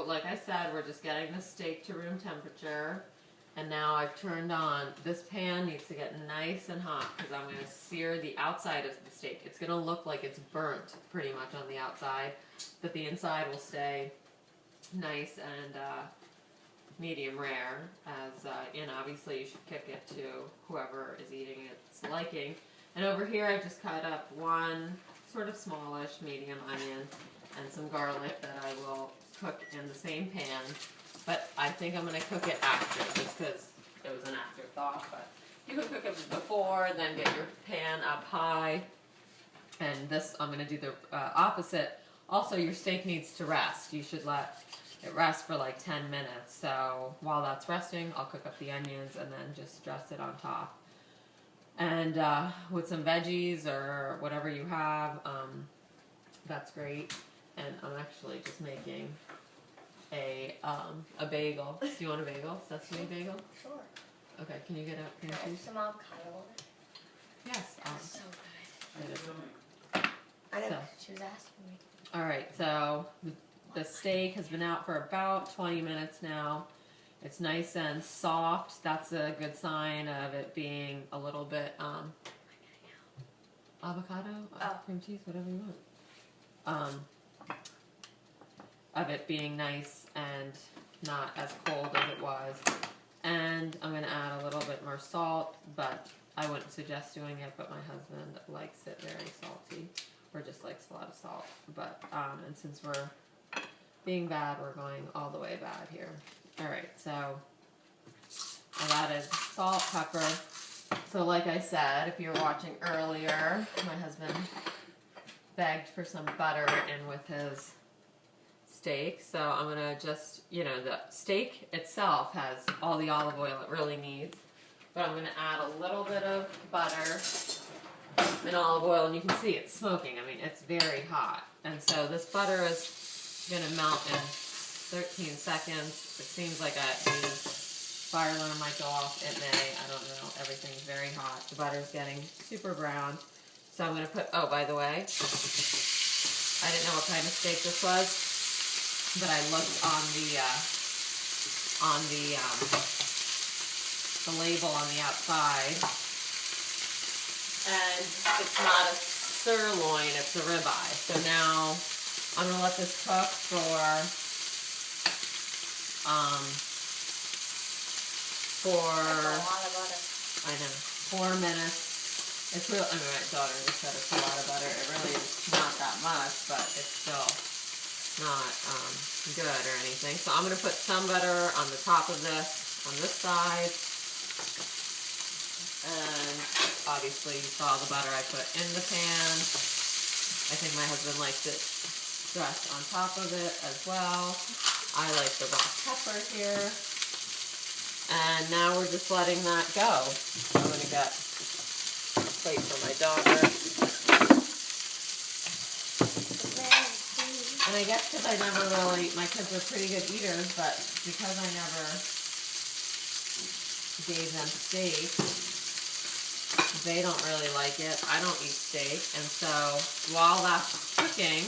like I said, we're just getting the steak to room temperature. And now I've turned on, this pan needs to get nice and hot because I'm going to sear the outside of the steak. It's going to look like it's burnt pretty much on the outside, but the inside will stay nice and medium rare. As and obviously you should cook it to whoever is eating its liking. And over here I just cut up one sort of smallish medium onion and some garlic that I will cook in the same pan. But I think I'm going to cook it after, just because it was an afterthought. But you can cook it before, then get your pan up high. And this, I'm going to do the opposite. Also, your steak needs to rest. You should let it rest for like 10 minutes. So while that's resting, I'll cook up the onions and then just dress it on top. And with some veggies or whatever you have, that's great. And I'm actually just making a bagel. Do you want a bagel? Sesame bagel? Sure. Okay, can you get out cream cheese? Some avocado on it. Yes. That's so good. It is. I know. So. She was asking me. Alright, so the steak has been out for about 20 minutes now. It's nice and soft. That's a good sign of it being a little bit avocado, cream cheese, whatever you want. Of it being nice and not as cold as it was. And I'm going to add a little bit more salt, but I wouldn't suggest doing it, but my husband likes it very salty, or just likes a lot of salt. But, and since we're being bad, we're going all the way bad here. Alright, so I've added salt, pepper. So like I said, if you were watching earlier, my husband begged for some butter in with his steak. So I'm going to just, the steak itself has all the olive oil it really needs. But I'm going to add a little bit of butter and olive oil, and you can see it's smoking. I mean, it's very hot. And so this butter is going to melt in 13 seconds. It seems like the fire alarm might go off. It may. I don't know. Everything's very hot. The butter's getting super brown. So I'm going to put, oh, by the way, I didn't know what kind of steak this was, but I looked on the label on the outside, and it's not a sirloin, it's a ribeye. So now I'm going to let this cook for 4 minutes. It's real. I mean, my daughter just said it's a lot of butter. It really is not that much, but it's still not good or anything. So I'm going to put some butter on the top of this, on this side. And obviously you saw the butter I put in the pan. I think my husband likes it dressed on top of it as well. I like the black pepper here. And now we're just letting that go. I'm going to get a plate for my daughter. And I guess because I never really, my kids are pretty good eaters, but because I never gave them steak, they don't really like it. I don't eat steak. And so while that's cooking,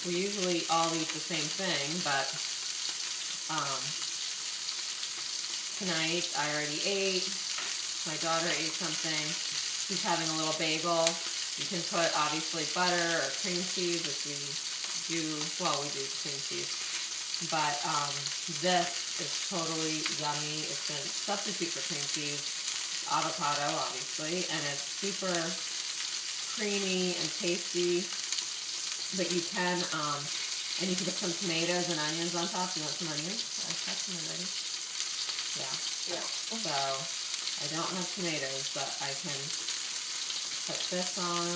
we usually all eat the same thing, but tonight I already ate. My daughter ate something. She's having a little bagel. You can put obviously butter or cream cheese if we do, well, we do cream cheese. But this is totally yummy. It's a substitute for cream cheese, avocado obviously, and it's super creamy and tasty. But you can, and you can put some tomatoes and onions on top. You want some onions? I cut some already. Yeah. So I don't have tomatoes, but I can put this on.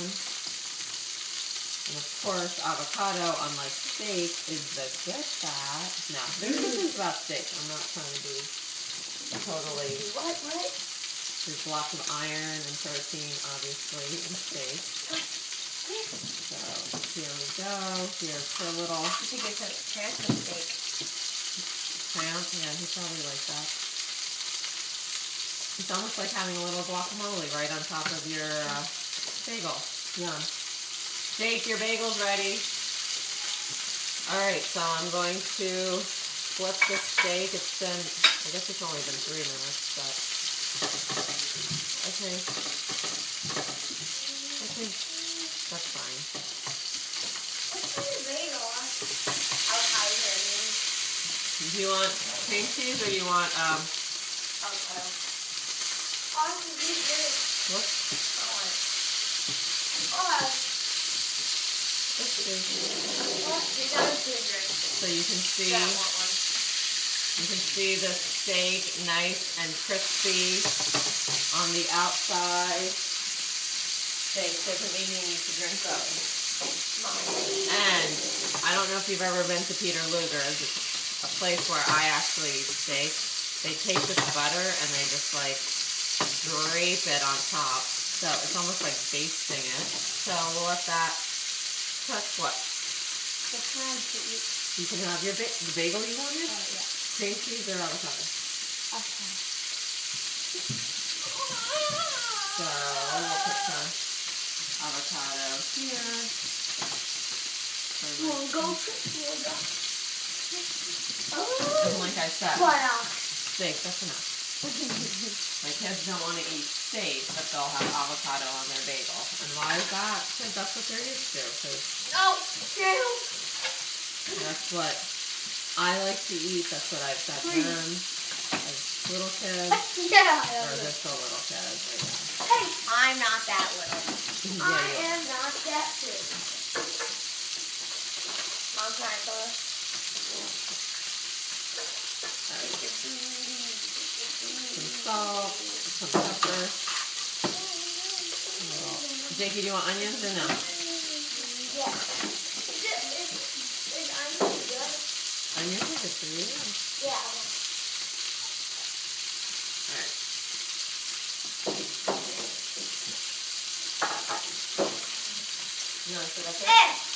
And of course, avocado, unlike steak, is the good fat. No, this isn't about steak. I'm not trying to be totally. What? There's lots of iron and protein, obviously, in steak. So here we go. Here's her little. You should get some transfer steak. Cramp? Yeah, he probably likes that. It's almost like having a little guacamole right on top of your bagel. Yum. Jake, your bagel's ready. Alright, so I'm going to flip the steak. It's been, I guess it's only been 3 minutes, but I think that's fine. What's in the bagel? Avocado. Do you want cream cheese or you want, Avocado. Oh, I can use this. what? Oh, Let's see. these are two drinks. So you can see, Yeah, I want one. you can see the steak nice and crispy on the outside. Steak doesn't mean you need to drink those. And I don't know if you've ever been to Peter Luger's. It's a place where I actually eat steak. They take this butter and they just like drape it on top. So it's almost like basting it. So we'll let that touch what? The time to eat. You can have your the bagel you wanted? Oh, yeah. Cream cheese or avocado? Okay. So we'll put some avocado here. We'll go for sugar. And like I said, Butter. steak, that's enough. My kids don't want to eat steak, but they'll have avocado on their bagel. And why is that? Because that's what they're used to. Because No, Dale. that's what I like to eat. That's what I've fed them as little kids. Yeah. Or just a little kids, I guess. Hey, I'm not that little. Yeah, I you are. am not that big. Mom, can I color? Some salt, some pepper. Jakey, do you want onions or no? Yeah. Is onion good? Onions are good for you. Yeah. Alright. You want to sit up here? Eh.